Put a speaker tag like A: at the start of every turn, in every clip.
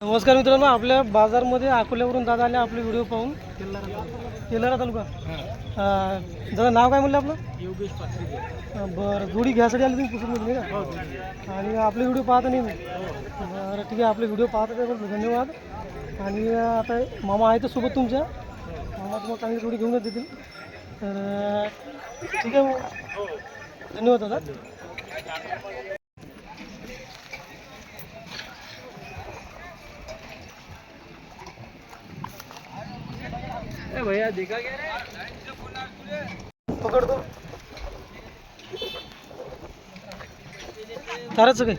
A: नमस्कार मित्रांनो, आपल्या बाजारमध्ये अकोल्यावरून दादा आले आपले व्हिडिओ पाहून. तेलारा तालुका. दादा नाव काय म्हणलं आपलं?
B: योगेश पात्रे.
A: बरं, जोडी घ्यायसाठी आली तुम्ही पुसून नाही का? आणि आपले व्हिडिओ पाहता नाही मी. बरं ठीक आहे, आपले व्हिडिओ पाहता त्याबद्दल धन्यवाद. आणि आता मामा आहे तर सोबत तुमच्या, मामा तुम्हाला चांगली जोडी घेऊनच देतील. तर ठीक आहे मग, धन्यवाद दादा.
B: भैया देखा क्या रे?
A: पकड दो ताराचं काय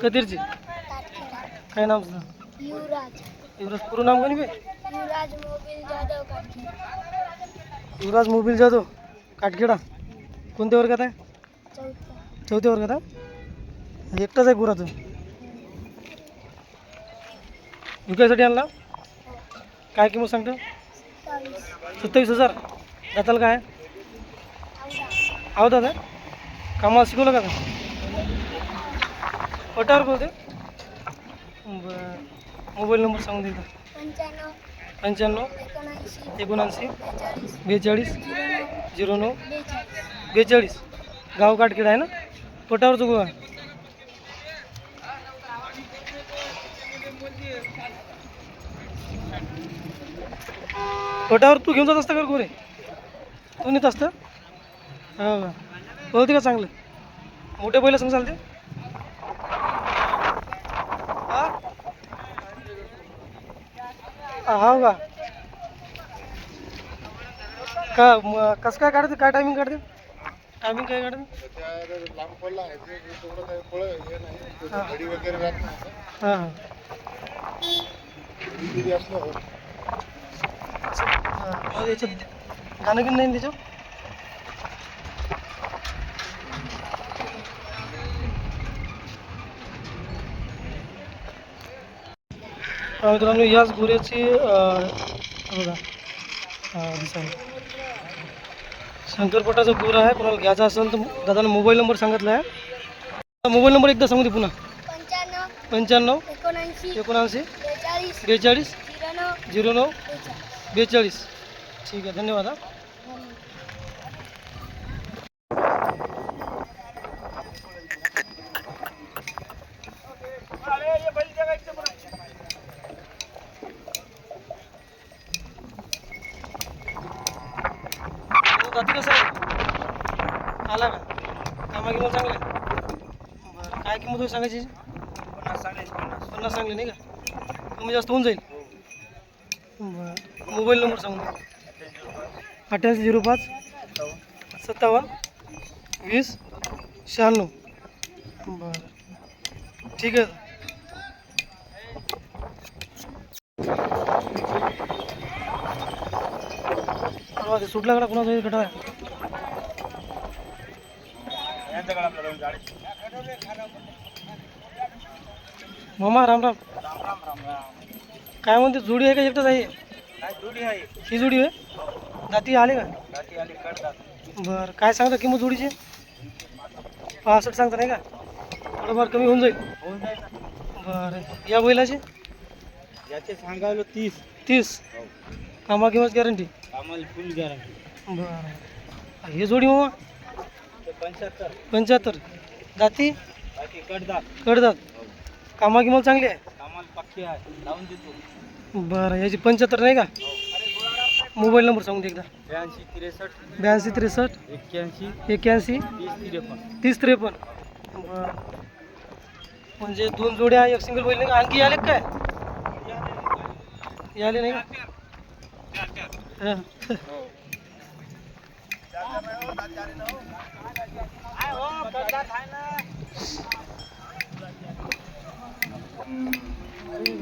A: कधीरची काय नाव तुझं?
C: युवराज
A: युवराज. पूर्ण नाव कोणी बे?
C: युवराज मोबिल जाधव काटके.
A: युवराज मोबिल जाधव काटखेडा. कोणत्या वर्गात आहे?
C: चौथा.
A: चौथ्या वर्गात आहे. एकटाच आहे गुराचं. विकायसाठी आणला. काय किंमत सांगतो? 27,000. जाताल काय आहो दादा? कामाला शिकवलं का? पटावर बोलते. बरं, मोबाईल नंबर सांगून देतो. 95 79 42 09 42. गाव काटखेड आहे ना? पटावरचं गोवा. पटावर तू घेऊन जात असता का गोरे? तू नेत असतं? हो का? बोलते का चांगलं? मोठे बैल सांग चालते. हो का? कसं काय काढते? काय टायमिंग काढते? टायमिंग काय काढते? हां हां. याच्यात गाणं गिणं नाही त्याच्यावर? मित्रांनो, याच गुऱ्याची बघा दिसायला शंकरपटाचा गुरा आहे. कोणाला घ्यायचा असेल तर दादानं मोबाईल नंबर सांगितला आहे. मोबाईल नंबर एकदा सांगू दे पुन्हा. 95 79 42 09 42. ठीक आहे, धन्यवाद. हा जाती कसं आहे? आला का? कामा किंमत चांगलं आहे. बरं, काय किंमत होईल सांगायची? 50 सांगली नाही का? कमी जास्त होऊन जाईल. बरं, मोबाईल नंबर सांगून द्या. 8805 57 20 96. बरं ठीक आहे. ते सुटला कडा कुणाचा गटा आहे? मामा राम राम. काय म्हणते, जोडी आहे का एकटाच आहे? ही जोडी आहे. दाती आले का? बरं, काय सांगता किंमत जोडीची? 65 सांगता नाही का? थोडंफार कमी होऊन जाईल. बरं, या बैलाची
B: याचे सांगायला 30.
A: कामा किंमत गॅरंटी?
B: आम्हाला फुल गॅरंटी.
A: बरं, हे जोडी मामा 75. दाती कडदात. कामा किंमत चांगली आहे.
B: आम्हाला पक्की आहे, लावून देतो.
A: बरं, याची 75 नाही का? मोबाईल नंबर सांगून दे एकदा.
B: 82 63
A: 63
B: 81
A: 81
B: 30 53.
A: 30 53. बरं, म्हणजे 2 जोड्या एक सिंगल बैल नाही का? आणखी आले काय? याले नाही का? हां.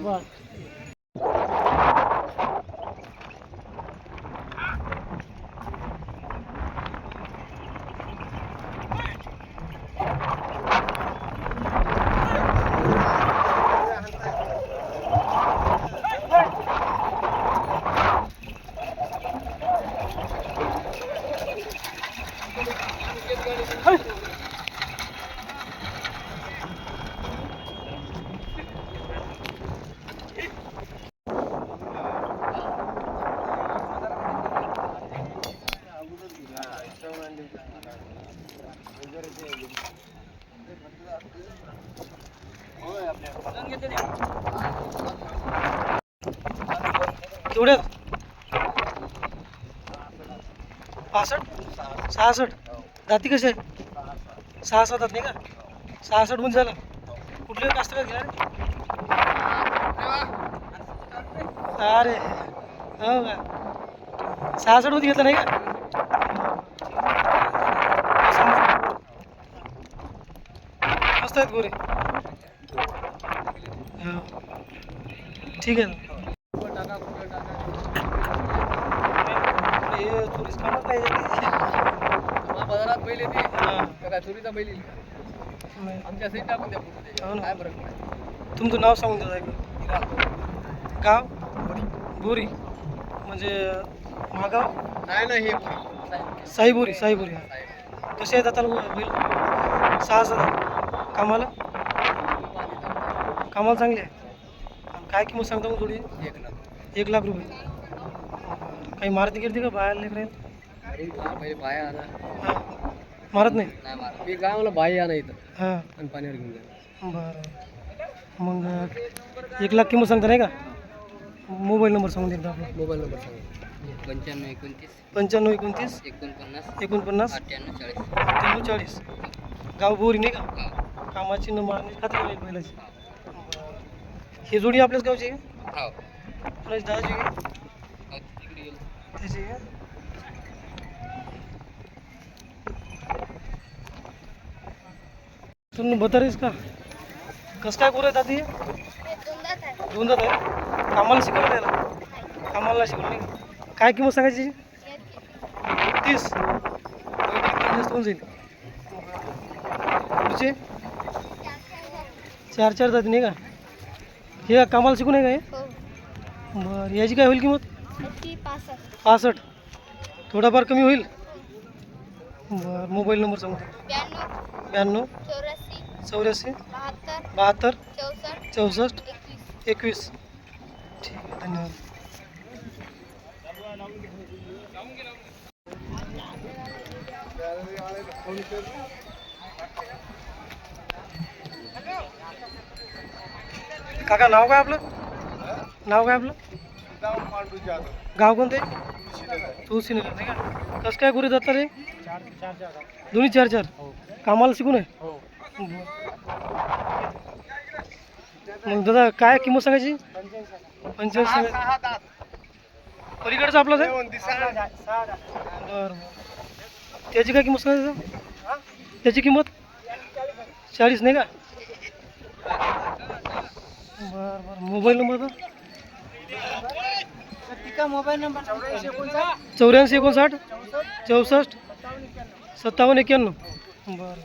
A: बरं. तेवढ्यात 65 66 दाती कसे आहे 6-7 दात नाही का 66 होऊन झालं कुठले कास्त का घेणार अरे हो का 66 मध्ये घेतलं नाही का मस्त आहेत गोरे हो ठीक आहे ना हे टुरिस्ट कामच नाही
B: बाजारात बैल येते
A: हां
B: काय चोरीचा बैल येईल
A: नाही.
B: आमच्या सहित टाकून द्या
A: हो ना.
B: काय फरक नाही
A: तुमचं नाव सांगून द्या ऐकलं गाव बोरी म्हणजे मागाव
B: नाही नाही हे
A: साईबोरी साईबोरी हां कसे आहेत आता बैल 6-7 कामाला कामाला चांगले आहे आणि काय किंमत सांगता मग थोडी 1 लाख रुपये काही मारती गिरती का बाहेर लेकर
B: पहिले बाया आणा
A: हां मारत नाही
B: नाही मार मी गावाला बाई आणा इथं
A: हां
B: आणि पाण्यावर घेऊन जा
A: बरं मग 1 लाख किंमत सांगता नाही का मोबाईल नंबर सांगून देतो आपला
B: मोबाईल नंबर सांगा
A: 95 29 49 98 40 गाव बोरी नाही का कामाची न मारण्याची खात्री होईल बैलाची ही जोडी आपल्याच गावची आहे का प्राईस दादाची आहे त्याची आहे तुम्ही बतारीस का कसं काय बोलत आधी
C: हे दोनदाच आहे.
A: दोन जात आहे कामाला शिकवलं त्याला कामाला शिकवलं नाही का काय किंमत सांगायची 30 जास्त होऊन जाईल पुढचे 4 जाती नाही का हे कामाला शिकून आहे का हे
C: हो.
A: बरं याची काय होईल किंमत
C: ती 65.
A: 65 थोडाफार कमी होईल बरं मोबाईल नंबर सांगतो
C: 92
A: 84
C: 74
A: 72
C: 64
A: 64 21 ठीक आहे धन्यवाद काका नाव काय आपलं नाव काय आपलं गाव कोणते तुळशीनगर नाही का कसं काय गुरु जातात रे दोन्ही 4 कामाला शिकून आहे मग दादा काय किंमत सांगायची 85 सांगायची पलीकडचं आपलं आहे बरं त्याची काय किंमत सांगायची त्याची किंमत 40 नाही का बरं बरं मोबाईल नंबर तर मोबाईल नंबर 84 59 64 57 91 बरं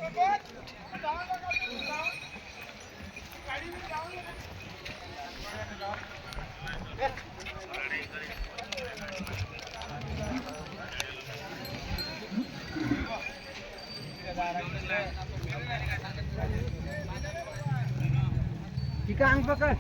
B: ठीक आहे अंग पकड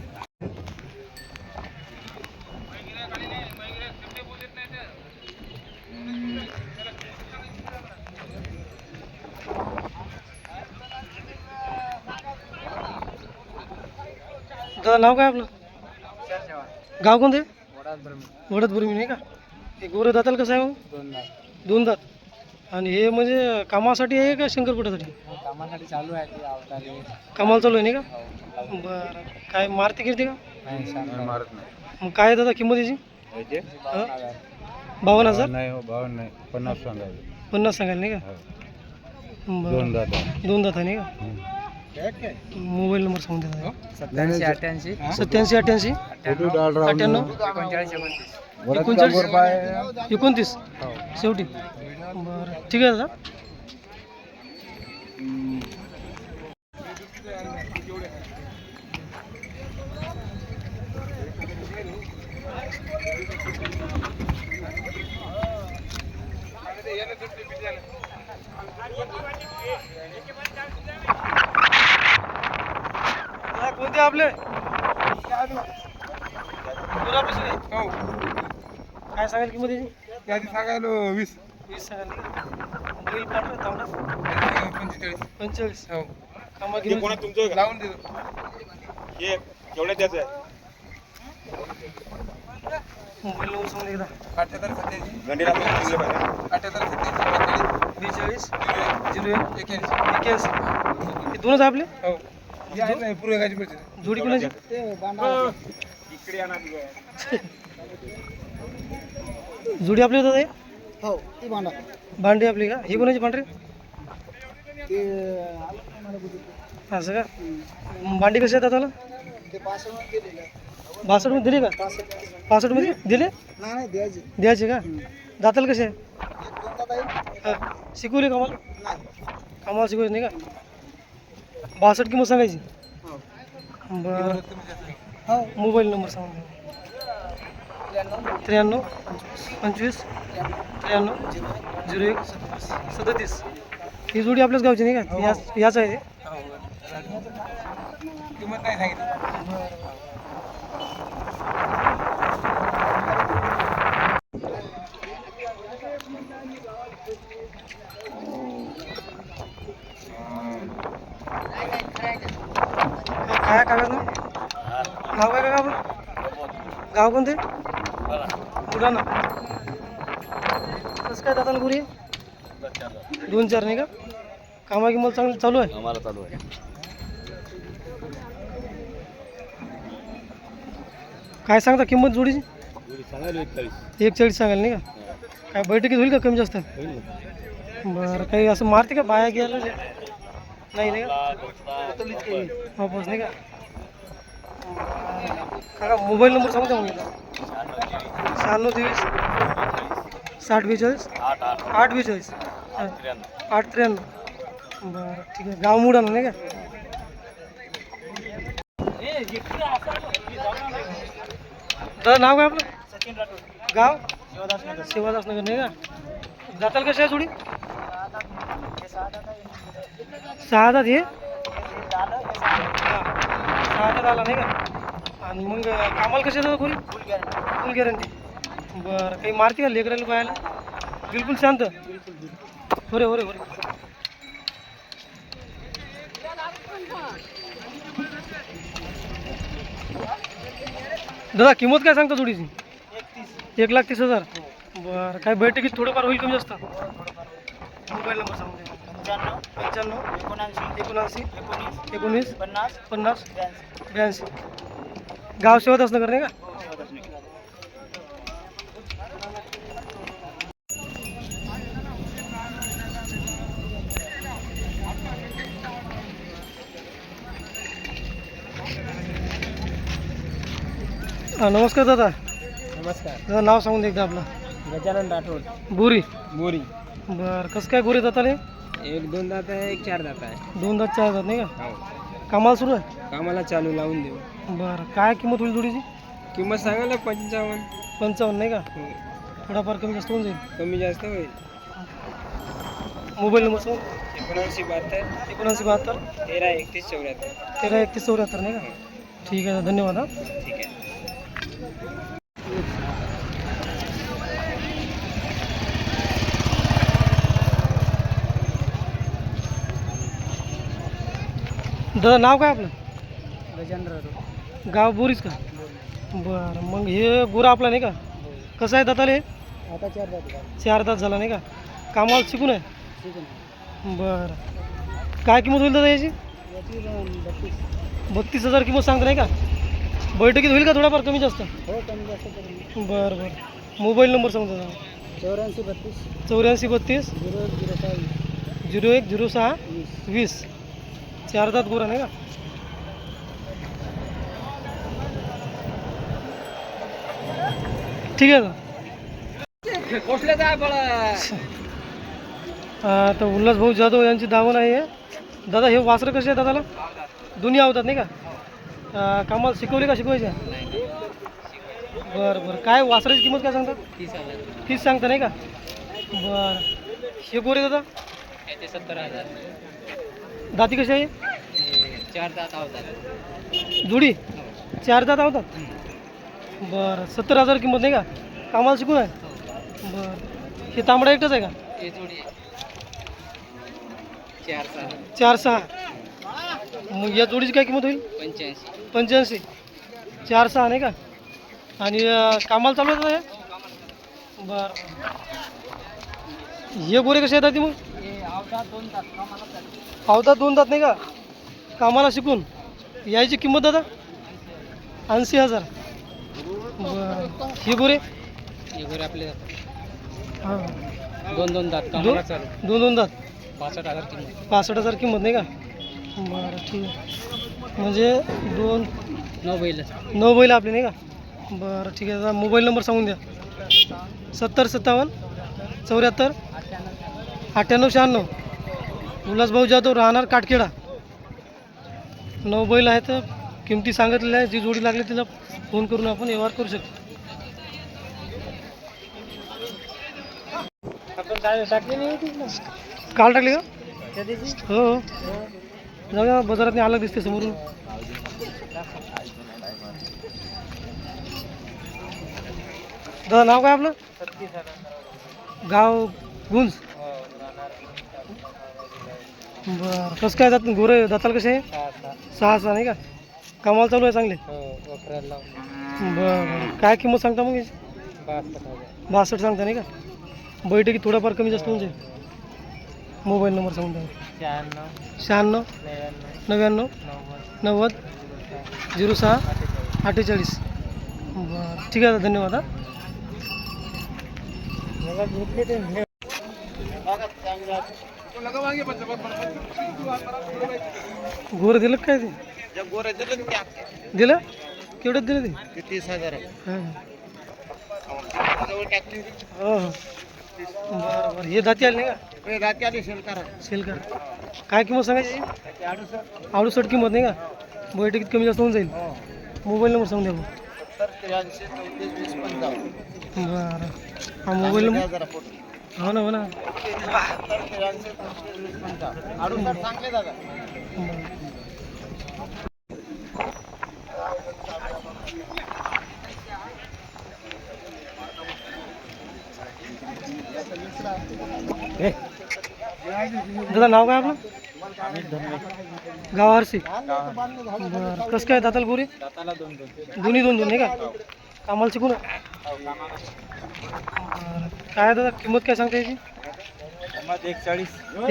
A: दादा नाव काय आपलं गाव कोणते वडद बुरमी नाही का हे गोरं दाताला कसं आहे मग 2 दात आणि हे म्हणजे कामासाठी आहे का शंकरपटासाठी
B: कामासाठी चालू आहे ते अवतारी
A: कामाला चालू आहे नाही का बरं काय मारते गिरते का
B: मारत नाही
A: मग काय दादा किंमत याची 52,000
B: नाही हो 52 नाही 50 सांगायचं
A: 50 सांगायला नाही का बरं 2 दात आहे नाही का मोबाईल नंबर सांगून द्या
B: 87 88
A: 87 88 98 39 29 शेवटी बरं ठीक आहे दादा दादा कोणते आपले काय सांगाल किंमत याची
B: सांगायलो 20
A: सांगाल बैल पाठवा तांबडा 45
B: हो
A: कामा
B: तुमचं लावून देतो
A: मोबाईल नंबर सांगून एकदा. 42 01 81. हे दोनच आहे आपले. जोडी कोणाची? जोडी आपली होतात हे?
D: हो ती भांडा
A: भांडी आपली का? ही कोणाची पांढरी?
D: ते
A: असं का? भांडी कशी आहेत त्याला?
D: ते 65 मध्ये दिलेलं
A: 62 मध्ये दिली का? 65 मध्ये दिले?
D: नाही द्यायची
A: द्यायचे का? दाताला कसे आहे?
D: एक दोन दादा आहे
A: हा. शिकवली का मला?
D: नाही
A: कामाला शिकवायची नाही का? 62 किंमत सांगायची.
D: हो
A: बरं.
D: हो
A: मोबाईल नंबर सांगा. 93 25 93 01 37. ही जोडी आपल्याच गावची नाही का? याच आहे ते?
D: किंमत नाही सांगितली
A: काय कागद ना? नाव काय का आपलं? गाव कोणते? बुलढाणा. कसं काय दाताला गुरी? 2-4 नाही का? कामा किंमत चांगली चालू आहे?
B: आम्हाला चालू आहे.
A: काय सांगता किंमत जोडीची?
B: सांगायला
A: 41 सांगाल नाही का? काय बैठकीत होईल का कमी जास्त? बरं. काही असं मारते का बाया घ्यायला? नाही नाही का? वापस नाही का? काका मोबाईल नंबर सांगू द्या मला. 96 23 60 42 8 42 8 83. बरं ठीक आहे. गाव मुडाना नाही का? दादा नाव काय आपलं? गाव शिवादासनगर नाही का? जाताल कशा आहे जोडी? 6 दात हे? 6 दात आला नाही का? आणि मग कामाला कशा दादा कोणी? फुल गॅरंटी. बरं. काही मारते का लेकराला पाहायला? बिलकुल शांत. होरे होरे होरे. दादा किंमत काय सांगता जोडीची? 1,30,000. बरं. काय बैठकीत थोडंफार होईल कमी जास्त? मोबाईल नंबर सांगू द्या. 95 79 19 50 82. गाव शिवादासनगर नाही का? नमस्कार दादा.
D: नमस्कार
A: दादा नाव सांगून दे एकदा आपलं.
D: गजानन राठोड
A: बोरी.
D: बोरी
A: बरं. कसं काय गोरे दाताले?
D: एक दोन दात आहे एक चार दात आहे
A: 2 दात 4 दात नाही का?
D: हो
A: कामाला सुरू आहे?
D: कामाला चालू लावून देऊ
A: बरं. काय किंमत होईल जोडीची?
D: किंमत सांगायला 55
A: 55 नाही का?
D: हो.
A: थोडाफार कमी जास्त होऊन जाईल.
D: कमी जास्त होईल
A: मोबाईल नंबर सांग.
D: 7972
A: 7972
D: 13 31 74
A: 13 31 74 नाही का? ठीक आहे. धन्यवाद. हा.
D: ठीक आहे.
A: दादा नाव काय आपलं?
D: गजानन राठोड
A: गाव बोरीच का? बरं. मग हे गुरा आपला नाही का? कसं आहे दाताले?
D: आता 4 दात आहे
A: 4 दात झाला नाही का? कामाला शिकून आहे?
D: ठीक आहे
A: बरं. काय किंमत होईल दादा याची?
D: याची 32
A: 32,000 किंमत सांगता नाही का? बैठकीत होईल का थोडाफार कमी जास्त?
D: हो कमी जास्त करून
A: बरं बरं. मोबाईल नंबर सांगता दादा.
D: 84 32
A: 84 32
D: 01 06
A: 01 06 20. 4 दात गुरा नाही का? ठीक आहे तर उल्हास भाऊ जाधव यांची दावण आहे. दादा हे वासरं कसे आहे दादाला? दोन्ही आवतात नाही का? कामाला शिकवली का शिकवायच्या? बरं बरं. काय वासराची किंमत काय सांगता? 30 सांगता नाही का? बरं. हे गोरे दादा?
D: 70,000
A: दाती कशी आहे?
D: 4 दात आवतात
A: जोडी 4 दात आवतात. बरं. 70,000 किंमत नाही का? कामाला शिकून आहे? बरं. हे तांबडा एकटाच आहे का?
D: हे जोडी 4 6
A: 4 6. मग या जोडीची काय किंमत होईल?
D: 85
A: 85. 4-6 नाही का? आणि कामाला चालू आहे हे? बरं. हे गोरे कसे येतात मग? अवधात 2 दात नाही का? कामाला शिकून यायची किंमत दादा 80,000. बरं. हे गोरे
D: आपले
A: हां
D: 2 दात
A: 2 दात
D: 65,000 किंमत.
A: 65,000 किंमत नाही का? बरं ठीक आहे. म्हणजे
D: 9 बैल
A: 9 बैल आपले नाही का? बरं ठीक आहे. मोबाईल नंबर सांगून द्या. 70 57 74 98 96. उल्हासभाऊ जाधव राहणार काटखेडा. 9 बैल आहेत. किमती सांगितलेल्या आहे. जी जोडी लागली तिला फोन करून आपण व्यवहार करू शकतो.
D: आपण काय टाकले नाही
A: काल टाकली का?
D: त्या दिवशी
A: हो हो. जाऊया बाजारात आलं दिसते समोरून. दादा नाव काय आपलं? गाव गुंज. बरं कसं काय जात गोरे दाताल कसे आहे? 6-6 नाही का? कामाला चालू आहे चांगले. बरं बरं काय किंमत सांगता मग याची? 62 सांगता नाही का? बैठकी थोडाफार कमी जास्त होऊन जाईल. मोबाईल नंबर सांगून द्या. 96 99 90 06 48. बरं ठीक आहे धन्यवाद. हा गोरं दिलं काय ते? दिलं केवढ्यात दिलं ते?
B: 30,000.
A: हां हो हो. बरं बरं हे दाती आले नाही का? सेल करा. काय किंमत सांगायची? 68 किंमत नाही का? बैठकीत कमी जास्त होऊन जाईल. मोबाईल नंबर सांगून द्या मग. बरं हा मोबाईल नंबर हो ना हो ना. दादा नाव काय आपलं? गाव हरसी. बरं कसं काय दाताल गोरी? दोन्ही 2 नाही का? कामाला शिकू ना. बरं काय दादा किंमत काय सांगता याची?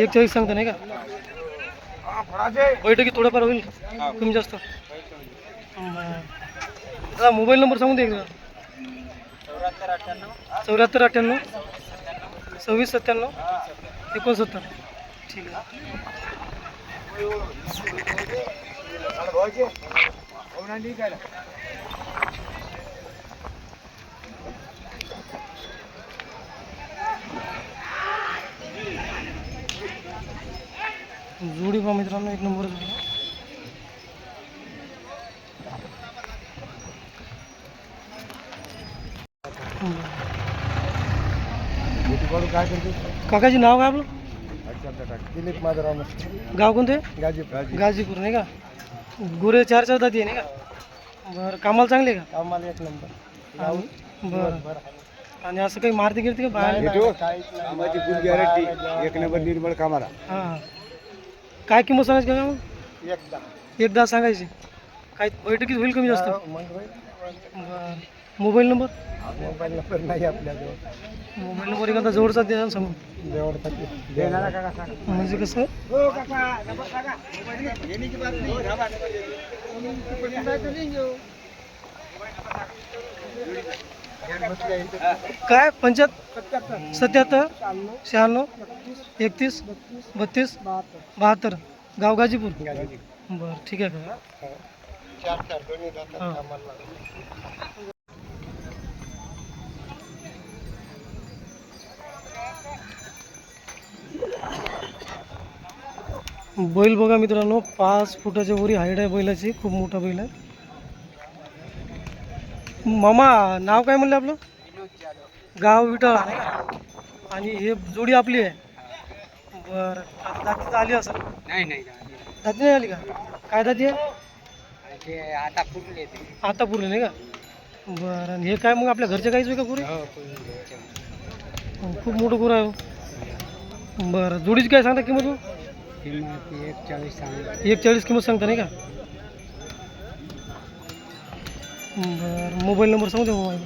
A: 41 सांगता नाही का? बैठकी थोडंफार होईल कमी जास्त. बरं दादा मोबाईल नंबर सांगून द्या एकदा. 74 98 26 97 69. ठीक आहे. जोडी पहा मित्रांनो 1 नंबर जोडी. काकाजी नाव काय आपलं?
B: दिलीप माधवराव.
A: गाव कोणते?
B: गाजीपूर.
A: गाजीपूर नाही का? गुरे 4-4 दाती आहे नाही का? बरं कामाला चांगले का?
B: आम्हाला 1 नंबर.
A: आणि बरं आणि असं काही मारती गिरती का बाहेर?
B: कामाची फुल गॅरंटी. 1 नंबर निर्मळ कामाला.
A: हां हां काय किंमत सांगायची का मग? एकदा सांगायची. काय बैठकीत होईल कमी जास्त? बरं मोबाईल नंबर?
B: मोबाईल नंबर नाही आपल्याजवळ.
A: मोबाईल नंबर एखादा जवळचा द्या सांगून. म्हणजे कसं काय 75 77 96 31 32 72. गाव गाजीपूर. बरं ठीक आहे का? हां बैल बघा मित्रांनो 5 फुटाच्या वरी हाईट आहे बैलाची. खूप मोठा बैल आहे. मामा नाव काय म्हणलं आपलं? गाव विटाळा नाही का? आणि हे जोडी आपली आहे. बरं दाती आली असेल?
D: नाही
A: दाती नाही आली का? काय दाती आहे?
D: आता पूर्ण येते.
A: आता पुरले नाही का? बरं आणि हे काय मग आपल्या घरच्या गाईच आहे का पुरे? खूप मोठं गुरं आहे हो. बरं जोडीची काय सांगता किंमत मग?
D: 41 सांग.
A: 41 किंमत सांगता नाही का? बरं मोबाईल नंबर सांगू द्या मोबाईल.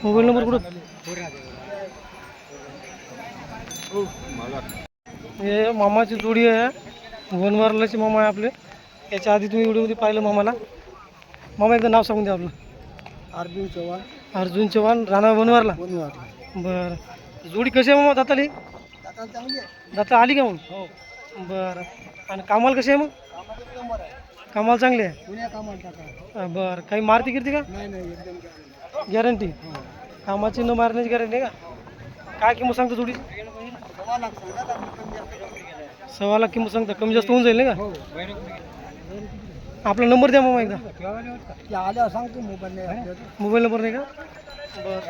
A: मोबाईल नंबर कुठं? हे मामाची जोडी आहे, वनवारलाचे मामा आहे आपले. याच्या आधी तुम्ही व्हिडिओमध्ये पाहिलं मामाला. मामा एकदा नाव सांगून द्या आपलं.
B: अर्जुन चव्हाण
A: अर्जुन चव्हाण, राहणार वनवारला.
B: कोणीवार
A: बरं जोडी कशी आहे मामा दाताली?
B: आता चांगली आहे.
A: दाता आली का मग?
B: हो
A: बरं आणि कामाला कशी आहे मग?
B: कामाचा नंबर आहे.
A: कामाला चांगली आहे.
B: पुण्या कामाला टाका.
A: बरं काही मारती गिरती का?
B: नाही नाही एकदम
A: गॅरंटी? कामाची न मारण्याची गॅरंटी आहे का? काय किंमत सांगता जोडी?
B: 1.25 लाख सांगा. कमी जास्त कमी केलं.
A: 1.25 लाख किंमत सांगता, कमी जास्त होऊन जाईल नाही का?
B: हो
A: आपला नंबर द्या मामा एकदा.
B: ते आल्यावर सांगतो मोबाईल नाही.
A: मोबाईल नंबर नाही का? बरं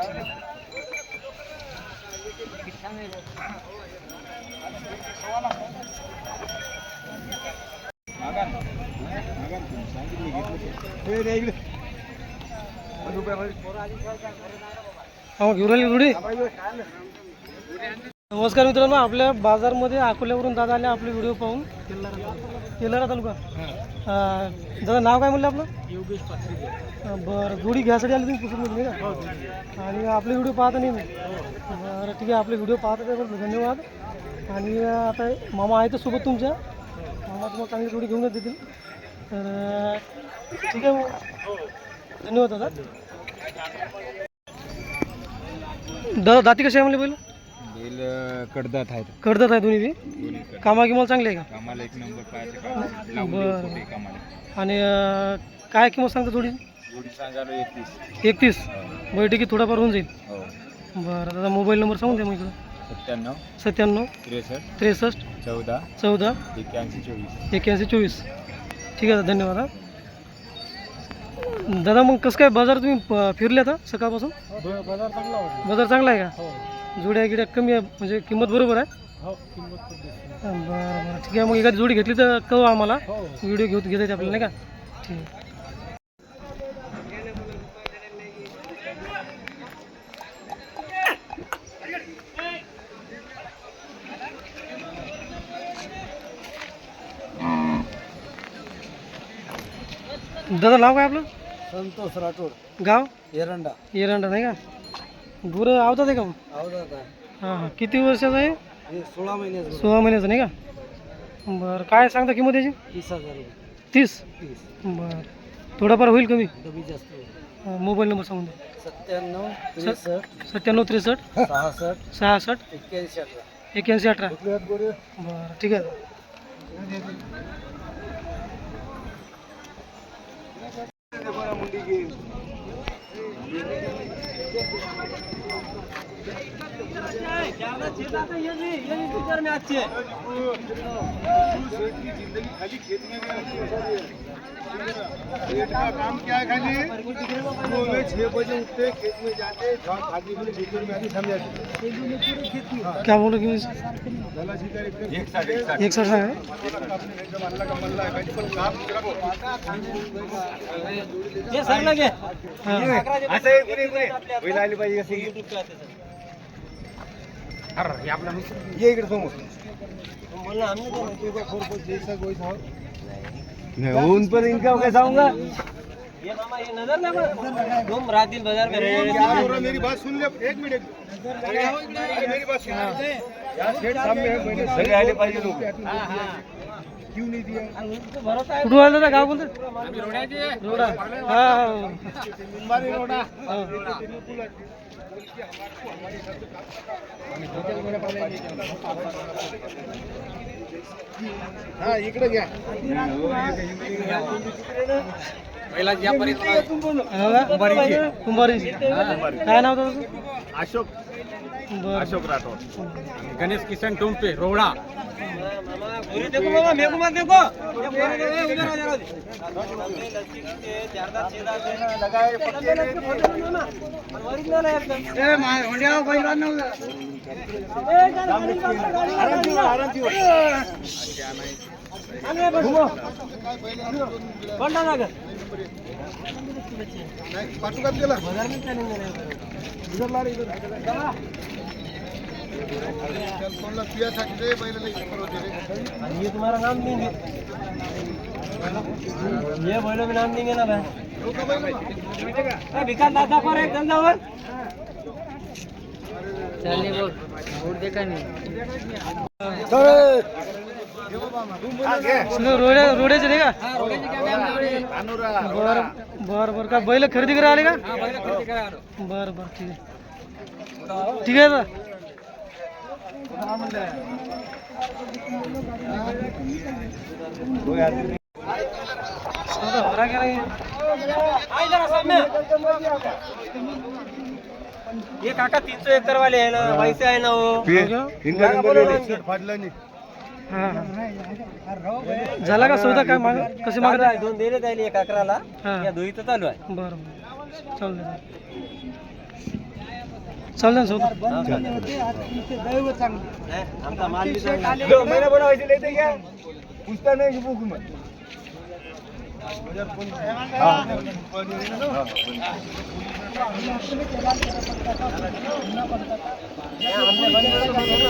A: हा घेऊन राहिली जोडी. नमस्कार मित्रांनो, आपल्या बाजारमध्ये अकोल्यावरून दादा आले आपले व्हिडिओ पाहून. तेलारा तालुका. दादा नाव काय म्हणलं आपलं?
D: योगेश पाथरी.
A: बरं जोडी घ्यायसाठी आली तुम्ही पुसून नाही का? आणि आपले व्हिडिओ पाहता नाही मी. बरं ठीक आहे, आपले व्हिडिओ पाहता त्याबद्दल धन्यवाद. आणि आता मामा आहे तर सोबत तुमच्या, मामा तुम्हाला चांगली जोडी घेऊनच देतील. तर ठीक आहे मग, धन्यवाद दादा. दादा दाती कशी आहे म्हणले पहिलं?
B: बैल कडदात आहेत.
A: कडदात आहे दोन्ही बी. कामा किंमत चांगली आहे का?
B: कामाला एक नंबर पाहिजे.
A: बरं
B: कामाला
A: आणि काय किंमत सांगता जोडी?
B: जोडी सांगायला
A: 31. बरं ठीक आहे, थोडाफार होऊन जाईल.
B: हो
A: बरं दादा मोबाईल नंबर सांगून द्या मग इकडं.
B: 97
A: 97
B: 63
A: 63
B: 14
A: 14
B: 81 24.
A: 81 24. ठीक आहे दादा, धन्यवाद. हा दादा मग कसं काय बाजार तुम्ही फिरले आता सकाळपासून?
D: बाजार चांगला होता.
A: बाजार चांगला आहे का?
D: हो
A: जोड्या गिड्या कमी आहे म्हणजे किंमत बरोबर आहे?
D: हो किंमत खूप जास्त.
A: बरं बरं ठीक आहे, मग एखादी जोडी घेतली तर कळवा आम्हाला.
D: हो
A: व्हिडिओ घेता येते आपल्याला नाही का? ठीक आहे. दादा नाव काय आपलं?
B: संतोष राठोड,
A: गाव?
B: एरंडा.
A: एरंडा नाही का? गुरं आवतात आहे का मग?
B: आवडत आहे.
A: हां हां किती वर्षाचं आहे?
B: हे 16 महिन्याचं.
A: 16 महिन्याचं नाही का? बरं काय सांगता किंमत याची?
B: 30,000 रुपये.
A: 30.
B: 30
A: बरं थोडाफार होईल कमी?
B: कमी जास्त होईल.
A: मोबाईल नंबर सांगून द्या.
B: 97 63
A: 97 63
B: 66
A: 66
B: 81
A: 81 18.
B: 18.
A: बरं ठीक आहे.
B: काम क्या है खाली? सुबह में 6 बजे उठते, खेत में जाते, धान खाली में दोपहर में आके थम जाते.
A: क्या बोल रहे
B: झाला शिकार एकदम एक साथ
A: एक सर सांगा.
B: एकदम अल्ला का मल्ला है. पण काम
A: हां
B: असं एक बैल आली पाहिजे असं. अरे आपला ये इकडे समोर. ऊन पर इनका कैसा होगा? मेरी बात सुन ले. एक मिनट मेरी बात सुन. सगळे आले पाहिजे लोक. क्यों नहीं दिया?
A: कुठून आलं दादा? गाव कोणतं? रोडा. हां
B: हा इकडे घ्या.
A: कुंभारी. काय नाव होतं तुझं?
B: अशोक
A: बरं
B: अशोक राठोड.
D: गणेश किशन टोंपे रोवडा.
B: पाठवू का त्याला? इधर ला रे, इधर चल कोणला पियासाठी रे बैलाला इकडे होते रे.
A: ये तुम्हारा नाम देंगे, ये बैलों में नाम देंगे ना भाई. विकास दादा पर एक धंदावर चलिए बोल देखा नहीं रोड्याचे नाही का? बर बर बर का बैल खरेदी करा आले का? बर बर ठीक आहे ठीक आहे दादा. भरा क्या रही ये काका 300 एकड़ वाले है ना, वैसे है ना वो.
B: इनका नंबर ले फाडला नाही.
A: हा झाला का सौदा? काय माग कसे मागत आहे?
D: 2 दिले त्याला 1 अकराला. या दोईचं चालू आहे.
A: बरं चालू चालू ना सौदा.
D: आमचा माल बी
B: महिना बनवायचे नाही ते घ्या. पुसता नाही बुक मग.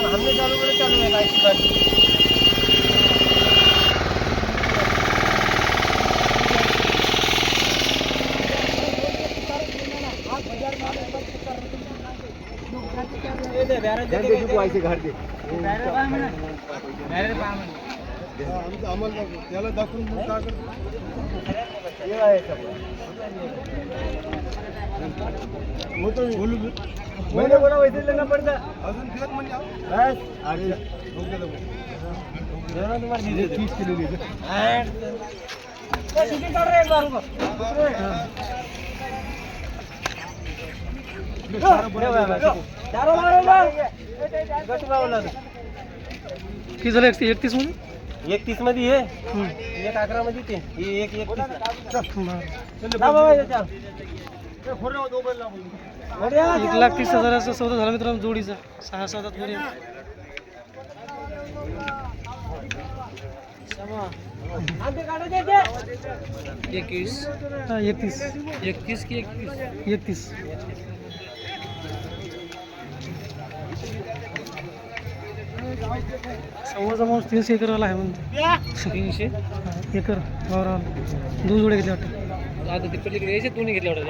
D: हमने चालू करे चालू है गाइस बस.
B: आम्हाला त्याला दाखवून मग काय करतो? महिने बनवायचे लेना पडता. अजून दिवस म्हणजे बस. अरे तुम्हाला 30 किलो घ्यायचं.
A: किती झालं? 31 मध्ये
D: 31 मध्ये आहे. 1 11 मध्ये ते. ही 1 31.
A: बरं. 1,30,000चा सौदा झाला मित्रांनो जोडीचा. 6-7 जोडी. 31. समोरचा माणूस 300 एकरवाला आहे म्हणते. 300 एकर वावराला 2 जोडे घेतले वाटतं. आता तिकडे यायचे 2 घेतले वाटतं.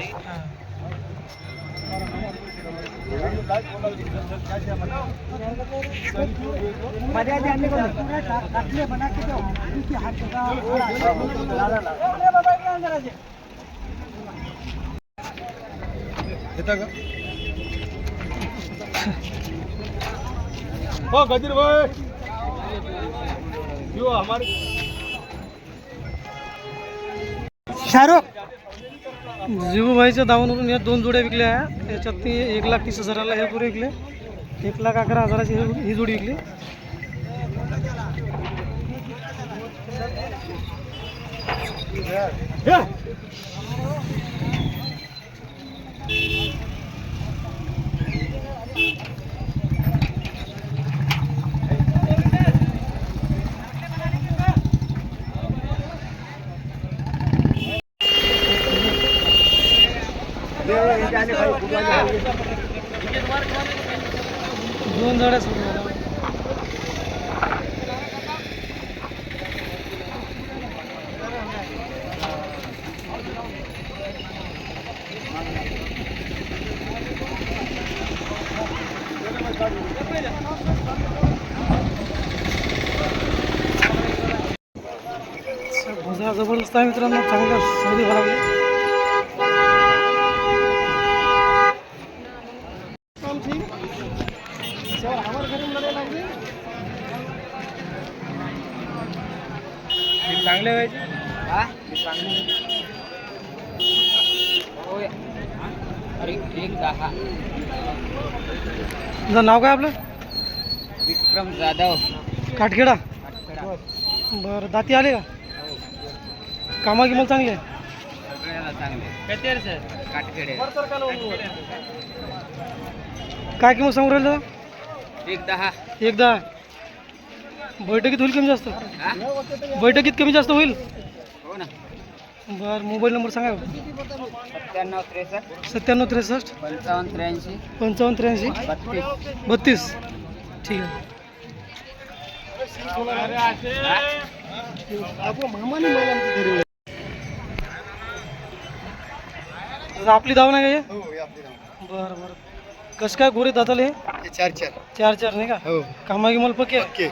B: येता का? हो गजीर भाई यो हमारे
A: शाहरुख जीवूभाईच्या दावणवरून या 2 जोड्या विकल्या आहे. याच्यात ती 1,30,000ला हे पुरे विकले. 1,11,000ची ही जोडी विकली. दोन जोड्या सोडून भुजा जबरदस्त आहे मित्रांनो. चांगल्या सौदी व्हायला लागले.
D: चांगले व्हायचे.
A: तुझं नाव काय आपलं?
D: विक्रम जाधव.
A: काटखेडा. बरं दाती आले का? कामा किंमत चांगली आहे.
D: चांगले सर काटखेडे.
A: काय किंमत सांगू राहिलं दादा?
D: 110.
A: 1,10. बैठकीत होईल कमी जास्त? बैठकीत कमी जास्त होईल?
D: हो ना.
A: बरं मोबाईल नंबर सांगा बरं.
B: 97 63
A: 97 63
B: 55 83
A: 55 83 32. ठीक आहे. दादा आपली धाव नाही का हे?
B: हो हे आपली नाव.
A: बरं बरं. कसं काय गोरे दाताले हे?
B: हे 4
A: चार नाही का?
B: हो
A: कामागी मला पक्के आहे.
B: ओके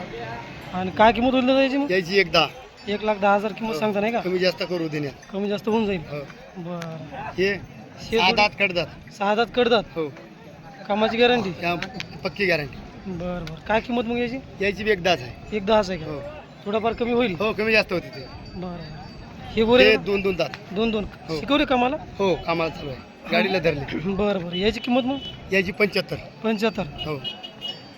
A: आणि काय किंमत होईल दादा याची मग?
B: यायची 110
A: 1,10,000 किंमत सांगता नाही का?
B: कमी जास्त करू देण्यात.
A: कमी जास्त होऊन जाईल.
B: हो
A: बरं
B: हे
A: हे
B: 7
A: जोडी-
B: दात कडदात.
A: 6 दात कडतात.
B: हो
A: कामाची गॅरंटी.
B: त्या पक्की गॅरंटी.
A: बरं बरं. काय किंमत मग याची?
B: यायची बी 110 आहे.
A: 1,10 आहे का?
B: हो
A: थोडाफार कमी होईल.
B: हो कमी जास्त होती ते.
A: बरं हे गोरे
B: हे 2 दात.
A: 2
B: हो.
A: शिकवले कामाला?
B: हो कामाला चालू आहे. गाडीला धरले.
A: बरं बरं. याची किंमत मग?
B: यायची 75.
A: 75.
B: हो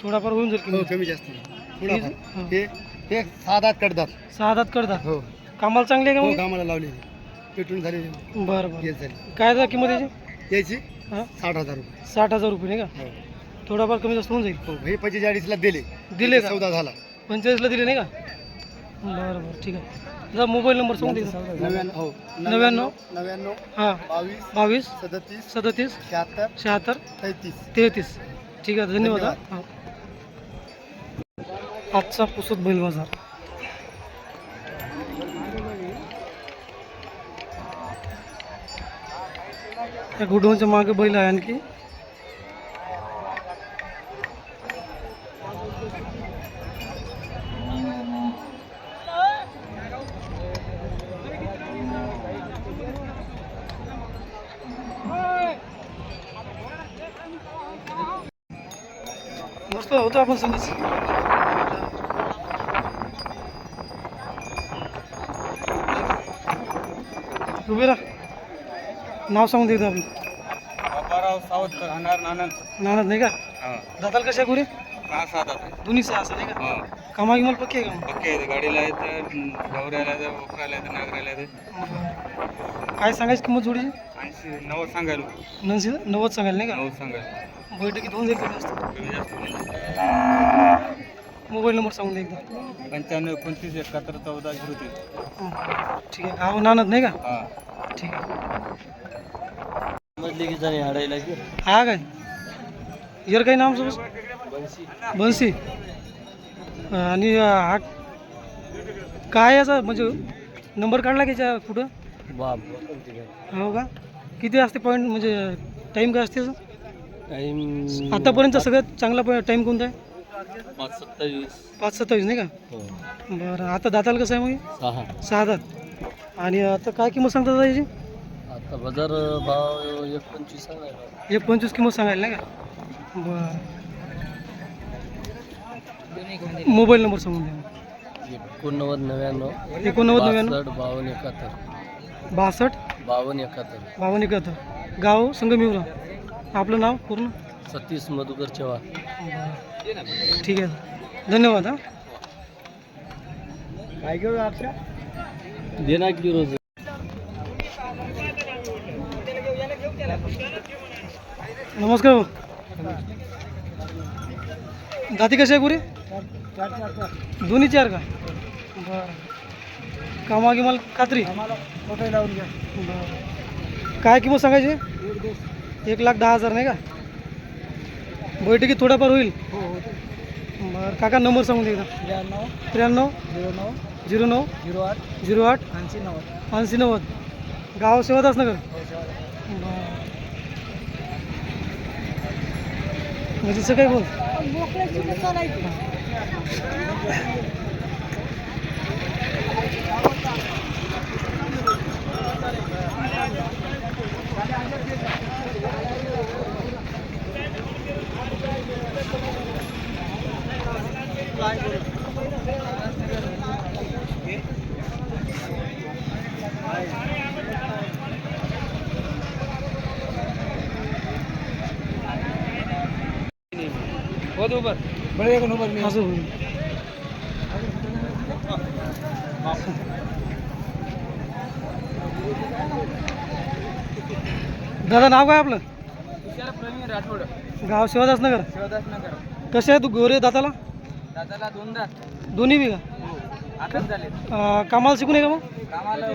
A: थोडाफार होऊन जाईल
B: हो
A: किंमत.
B: कमी जास्त नाही. थोडाफार.
A: हो.
B: हे हे 6 दात कडदात.
A: 6 दात कडतात.
B: हो
A: कामाला चांगली आहे का
B: हो
A: मग?
B: कामाला लावलेली. पेट्रोल झाले.
A: बरं बरं.
B: येस झाली.
A: काय दादा किंमत याची?
B: यायची
A: हां
B: 60,000 रुपये.
A: 60,000 रुपये नाही का?
B: हो
A: थोडाफार कमी जास्त होऊन जाईल.
B: हो हे 45 ला दिले.
A: दिले का?
B: 14 झाला.
A: 45ला दिले नाही का? बरं बरं ठीक आहे. दादा मोबाईल नंबर सांगून दे.
B: 99 हो
A: 99
B: 99
A: हां
B: 22
A: 22
B: 37
A: 37
B: 76
A: 76
B: 33.
A: 33. ठीक आहे धन्यवाद. हां आजचा पुसद बैल बाजार. या गुडोनच्या मागे बैल आहे आणखी. मस्त होतो आपण समज. उभे राहा. नाव सांगून देतो आपलं.
D: बाबाराव सावत राहणार नानंद.
A: नानात नाही का? दाताल कशा गुरे?
D: 6 दात.
A: दोन्ही 6 नाही का?
D: हा
A: कामागी मला पक्की आहे का?
D: पक्के आहेत. गाडीला आहेत, गवऱ्याला आहेत, ओखराला आहेत, नागराला आहेत.
A: काय सांगायची किंमत जोडीची?
D: 90 सांगायला.
A: 90 सांगायला नाही का?
D: 90 सांगायला.
A: बैठकीत होऊन जाईल कमी जास्त.
D: कमी जास्त
A: मोबाईल नंबर सांगून दे एकदा.
D: 95 29 71 14 03.
A: ठीक आहे. गाव नानात नाही का?
D: हा
A: ठीक आहे.
D: मधली की जाणे हाडायला की
A: हा काय यार काही नाम सोबत? बन्सी. आणि हा काय याचा म्हणजे नंबर काढला की याच्या कुठं?
D: बाप
A: हो का? किती असते पॉईंट म्हणजे टाईम काय असते याचा?
D: टाइम
A: आतापर्यंत सगळ्यात चांगला टाईम कोणता आहे?
D: 5:27.
A: 5:27 नाही का?
D: हो
A: बरं आता दाताला कसं आहे मग?
D: 6.
A: 6 दात. आणि आता काय किंमत सांगता दादा याची?
D: आता बाजार भाव 1.25 सांगायला.
A: 1.25 किंमत सांगायला नाही का? बरं मोबाईल नंबर सांगून द्या.
D: 89 99
A: 89 99
D: 52 71
A: 62
D: 52 71.
A: 52 71. गाव संगमिवरा. आपलं नाव पूर्ण?
D: सतीश मधुकर चव्हाण.
A: ठीक आहे धन्यवाद. हां
B: काय घेऊ अक्षा?
D: देना की रोज.
A: नमस्कार भाऊ. दाती कशी आहे गुरे? दोन्ही 4 का? बरं कामागी मला खात्री.
B: फोटो लावून घ्या.
A: बरं काय किंमत सांगायची? 1,10,000 नाही का? बैठकीत थोडाफार होईल.
B: हो हो
A: बरं काका नंबर सांगून दे एकदा.
B: 93
A: 93
B: 09
A: 09
B: 08
A: 08
B: 80 90.
A: 80 90. गाव सेवादास नगर. म्हणजे सगळे बोल.
B: बड़े का नंबर
A: असं होईल. दादा नाव काय आपलं?
B: प्रवीण राठोड.
A: गाव शिवादास नगर.
B: शिवदास नगर.
A: कसे आहे तू गोरे दाताला?
B: दादाला 2 दात.
A: दोन्ही बी का?
B: आताच झाले.
A: कामाला शिकून आहे का मग?
B: कामाला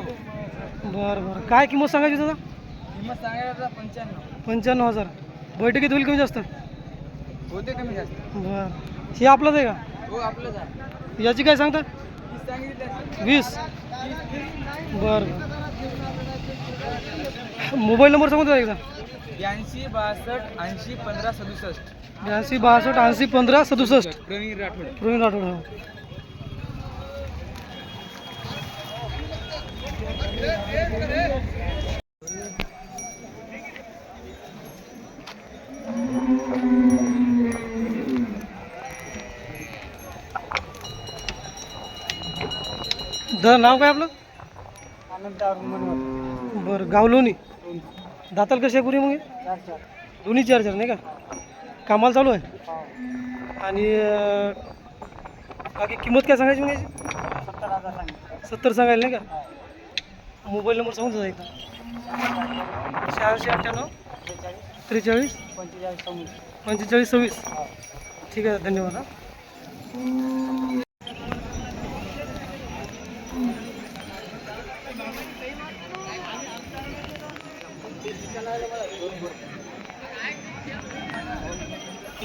A: बरं बरं, काय किंमत सांगायची दादा?
B: किंमत सांगायला 95
A: 95,000. बैठकीत होईल कमी जास्त?
B: होते कमी जास्त.
A: बरं, हे आपलंच आहे का?
B: हो आपलंच आहे.
A: याची काय सांगता?
B: 20 सांगितलं.
A: 20. बरं बरं. मोबाईल नंबर सांगू द्या एकदा.
B: 82 62 80 15 67.
A: 82 62 80 15 67.
B: प्रवीण राठोड.
A: प्रवीण राठोड. हा. दादा नाव काय आपलं?
B: आनंद मनोहर.
A: बरं, गाव लोणी. दाताल कशी आहे पुरी मग हे? दोन्ही 4 नाही का? कामाला चालू आहे. आणि बाकी किंमत काय सांगायची मग याची?
B: 70,000 सांगितलं.
A: 70 सांगायला नाही का? मोबाईल नंबर सांगून द्या एकदा. 86 98 43 45 26. ठीक आहे, धन्यवाद. हा.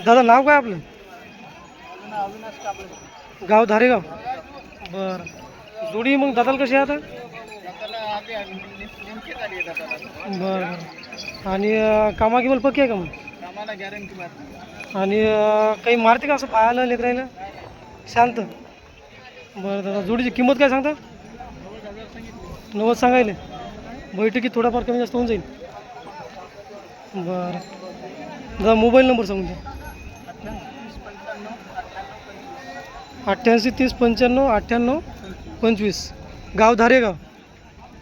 A: दादा नाव काय आपलं?
B: अविनाश कांबळे.
A: गाव धारेगाव. बरं, जोडी मग दाताल कशी आहे आता? बरं बरं. आणि कामा किंमत पक्की आहे का मग?
B: कामाला गॅरंटी मारते.
A: आणि काही मारते का असं पाहायला लेकरायला? शांत. बरं दादा, जोडीची किंमत काय सांगता? 90 सांगायले. बैठकीत थोडाफार कमी जास्त होऊन जाईल. बरं दादा, मोबाईल नंबर सांगून द्या. 88 30 95 98 25. गाव धारेगाव.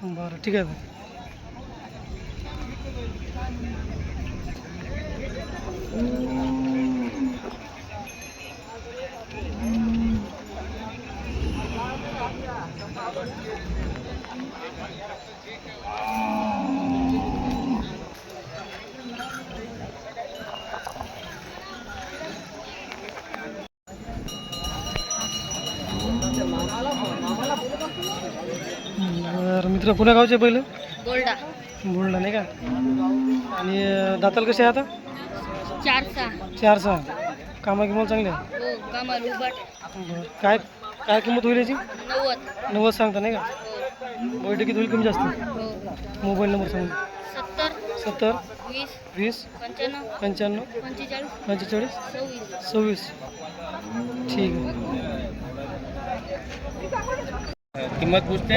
A: बरं, ठीक आहे. बरं मित्र, पुण्या गावचे बैल?
C: गोल्डा.
A: बुलढाणा नाही का? आणि दाताल कसे आहे आता?
C: 4
A: 4-6. कामा किंमत चांगली आहे.
C: हो कमल उबट.
A: बरं, काय काय किंमत होईल याची?
C: 90.
A: 90 सांगता नाही का?
C: हो
A: बैठकीत होईल कमी जास्त?
C: हो.
A: मोबाईल नंबर सांगून.
C: 70
A: 70
C: 20
A: 20
C: 95
A: 95
C: 45
A: 45
C: 26.
A: 26. ठीक आहे.
D: किंमत पूछते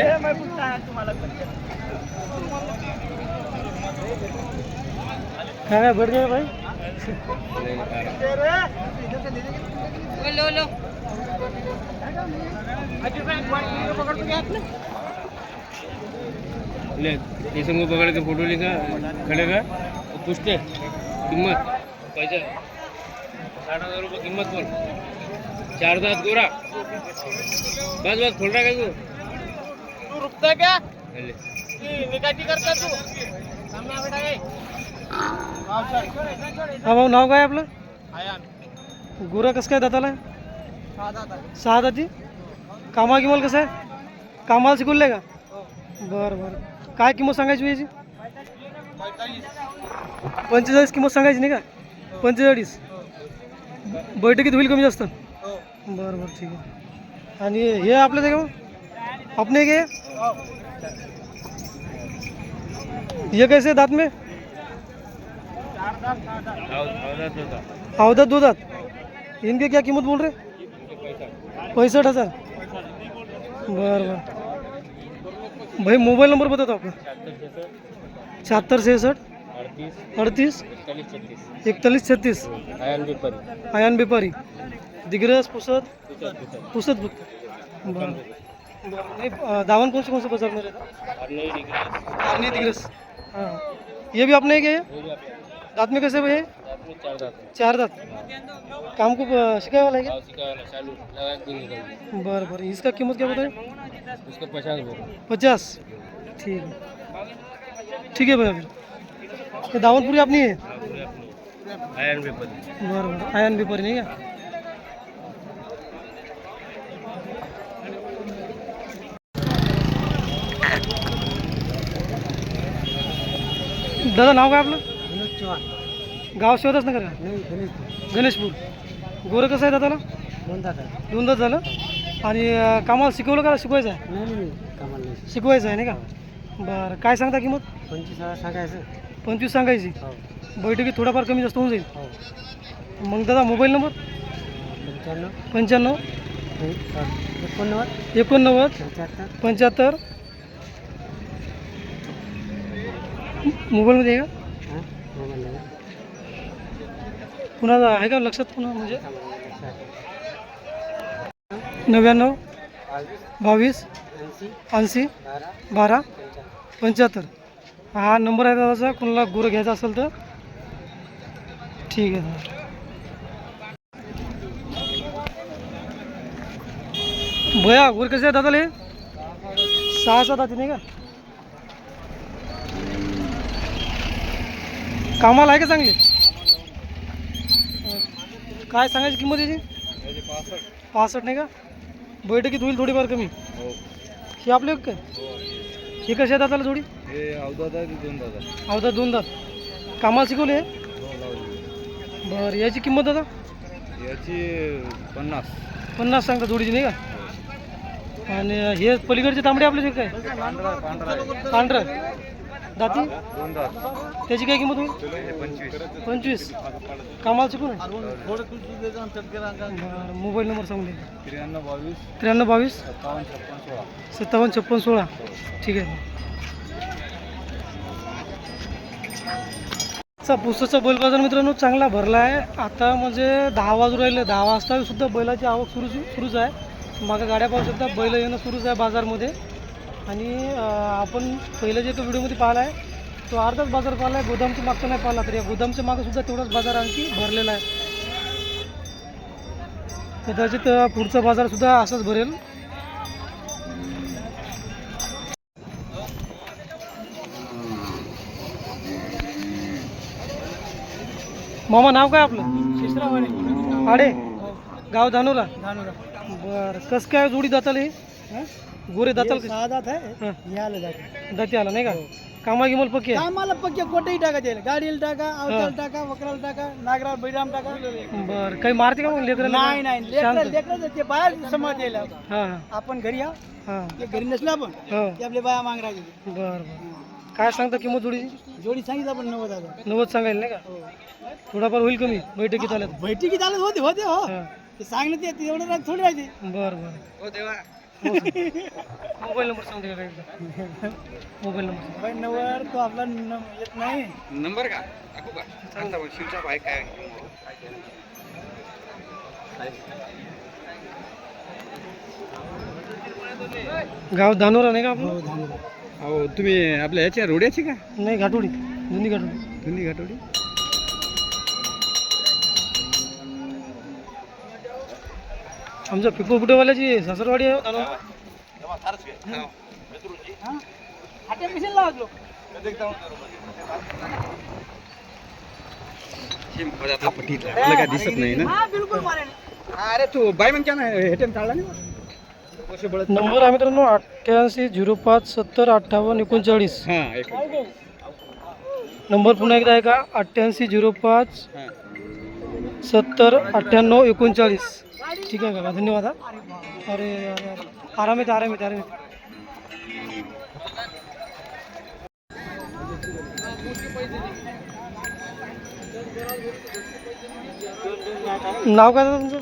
A: काय काय बरं भाई?
C: Low low.
D: ले स्टेशन को पकड़ के फोटो लिखा खड़ेगा तो पूछते किम्मत पैसा 60,000 रुपये किम्मत बोल 4 दांत गोरा बस बस खोल रहा है तू
B: रुकता क्या?
D: ले
B: निकाटी करता तू? सामने बेटा ये.
A: हा भाऊ, नाव काय आपलं?
B: आयान.
A: गोरा कसं काय दाताला?
B: साधा.
A: 6 दाती. कामा किंमत कसं आहे? कामाला शिकवलं का? बरं बरं. काय किंमत सांगायची याची? 45 किंमत सांगायची नाही का? 45. बैठकीत होईल कमी जास्त? बरं बरं, ठीक आहे. आणि हे आपलं आहे का मग? अपने के ये कैसे दांत में? अवधत 2 दांत. इनके क्या कीमत बोल रहे? 65,000. बरं बरं भाई, मोबाईल नंबर बता दो आपका. 76 66 38 41 36. आयान बेपारी. दिग्रस पुसद पुसद. बरं नहीं, दावन कौन से बाजार में रहता? आर्नी दिग्रस. हाँ, ये भी आपने क्या है? दांत में कैसे भैया? 4 दांत. काम को सिखाया वाला है क्या? बरं बरं. इसका कीमत क्या बताए?
D: उसका 50 रुपये
A: 50. ठीक है, ठीक है भैया. ये दावनपुरी अपनी है?
D: आयन पेपर
A: बरं बरं. आयन बेपारी नाही का? दादा नाव काय आपलं?
B: विनोद चव्हाण.
A: गाव शोधच नगर का?
B: नाही गणेश
A: गणेशपूर. गोरं कसं आहे दादाला?
B: कोणता काय?
A: दोन तास झालं. आणि कामाला शिकवलं का शिकवायचं आहे?
B: नाही कामाला नाही.
A: शिकवायचं आहे नाही का? बरं काय सांगता किंमत?
B: 25,000 सांगायचं.
A: 25 सांगायची.
B: हो
A: बैठकीत थोडाफार कमी जास्त होऊन जाईल.
B: हो.
A: मग दादा मोबाईल नंबर?
B: 95
A: 95
B: 89
A: 89
B: 75
A: 75. मोबाईलमध्ये आहे का?
B: हां मोबाईल नंबर.
A: पुन्हा आहे का लक्षात पुन्हा म्हणजे? 99 22 80 12 75. हा नंबर आहे दादाचा. कोणाला गुरं घ्यायचा असेल तर ठीक आहे दादा. भया गुर कसे आहे दादाले? 6 दाती नाही का? कामाला आहे का चांगले? काय सांगायची किंमत याची? 65 नाही का? बैठकीत होईल थोडीफार कमी. हे आपले काय? हे कसे आहे दादाला जोडी? अवधा 2 दात. कामाला शिकवले? बरं याची किंमत दादा?
B: याची
A: 50 सांगता जोडीची नाही का? आणि हे पलीकडचे तांबडे आपले काय? पांढरं दाती? त्याची काय किंमत होईल? 25. कामाला शिकून? बरं मोबाईल नंबर सांगून दे. 93 22 57 56 16. ठीक आहे. पुस्तकचा बैल बाजार मित्रांनो चांगला भरला आहे. आता म्हणजे 10 वाजून राहिले. 10 वाजता सुद्धा बैलाची आवक सुरूच आहे. मागं गाड्या पाहू शकता. बैल येणं सुरूच आहे बाजारमध्ये. आणि आपण पहिलं जे व्हिडिओमध्ये पाहिला आहे तो अर्धाच बाजार पाहिला आहे. गोदामच्या मागचा नाही पाहिला. तर या गोदामच्या मागं सुद्धा तेवढाच बाजार आणखी भरलेला आहे. कदाचित पुढचा बाजार सुद्धा असाच भरेल. मामा नाव काय आपलं? शिश्राम आडे. गाव धानोरा. बरं कसं काय जोडी दाताल हे? गोरे दाताल कसं?
B: 6 दात आहे.
A: हां
B: याला जाते.
A: दाती आला नाही का? कामा गिमल पक्की आहे.
B: कामाला पक्के कोठेही टाका त्याला. गाडीला टाका, अवताला टाका, वकराला टाका, नागराला बैराम टाका.
A: बरं काही मारते का मग लेकरं?
B: नाही नाही
A: शांत.
B: लेकरं ते बाहेर समाज यायला.
A: हां हां
B: आपण घरी या.
A: हां
B: ते घरी नसलं आपण
A: हो.
B: ते आपले बाया माग राहायचे.
A: बरं बरं काय सांगता किंमत जोडीची?
B: जोडी सांगितलं आपण 90,000.
A: 90 सांगायला नाही का? थोडाफार होईल कमी बैठकीत आल्यात.
B: बैठकी चालत होते होते हो.
A: हां
B: ते सांगणं ते एवढं राहत थोडी राहते.
A: बरं बरं हो देवा. मोबाईल नंबर सांगते का एकदा? मोबाईल नंबर
B: मोबाईल नंबर तो आपला येत नाही.
D: नंबर का सांगता शिवचा भाई काय?
A: गाव धानोरा नाही का आपलं?
D: हो तुम्ही आपल्या ह्याच्या रोड्याची का?
A: नाही घाटोडी. जुनी घाटोडी.
D: जुनी घाटोडी.
A: आमच्या पिपो बुटेवाल्याची सासरवाडी आहे धानोरा.
B: हाट्या मिशन लावलो.
D: आपल्याला काय दिसत नाही ना.
B: हा बिलकुल मारेल.
D: अरे तू बाय मग क्या नाही हेटन काढला नाही.
A: नंबर आहे मित्रांनो 88 05 70 58 39.
D: हां एक
A: नंबर पुन्हा एकदा आहे का? 88 05
D: हां
A: 70 98 39. ठीक आहे काका धन्यवाद. हा अरे अरे अरे आराम येते आराम येते आराम येते. नाव काय दादा तुमचं?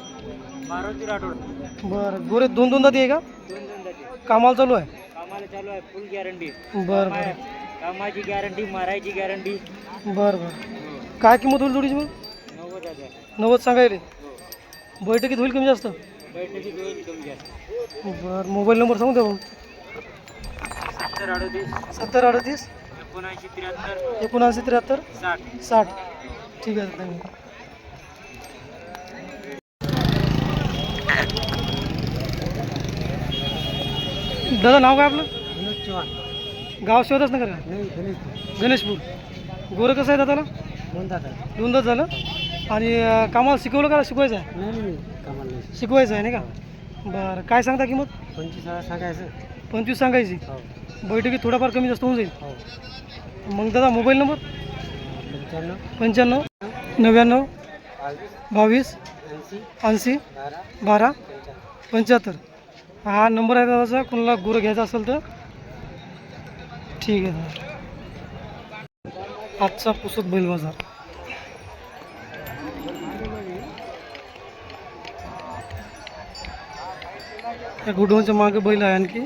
B: मारुती राठोड.
A: बरं गोरे 2 दाती आहे का? कामाला चालू आहे?
B: कामाला चालू आहे. फुल गॅरंटी.
A: बरं बरं
B: कामाची गॅरंटी, मारायची गॅरंटी.
A: बरं बरं काय किंमत होईल जोडीची मग?
B: 90,000.
A: 90 सांगायले. बैठकीत होईल कमी जास्त?
B: बैठकी दोन कमी जास्त.
A: बरं मोबाईल नंबर सांगू द्या मग.
B: 70 38
A: 70 38
B: 79 73
A: 79 73
B: 60.
A: 60. ठीक आहे धन्यवाद. दादा नाव काय आपलं?
B: विनोद चव्हाण.
A: गाव शोधच नगर का?
B: नाही गणेश.
A: गणेशपूर. गोरं कसं आहे दादाला?
B: कोणता काय?
A: 2 दात झालं. आणि कामाला शिकवलं का शिकवायचं आहे?
B: नाही कामाला नाही.
A: शिकवायचं आहे नाही का? बरं काय सांगता किंमत?
B: 25,000 सांगायचं.
A: 25 सांगायची.
B: हो
A: बैठकीत थोडाफार कमी जास्त होऊन जाईल.
B: हो.
A: मग दादा मोबाईल नंबर 95 99 22 80 12 75. हा नंबर आहे दादाचा. कोणाला गुरं घ्यायचा असेल तर ठीक आहे दादा. आजचा पुसद बैल बाजार. या गुडोनच्या मागे बैल आहे आणखी.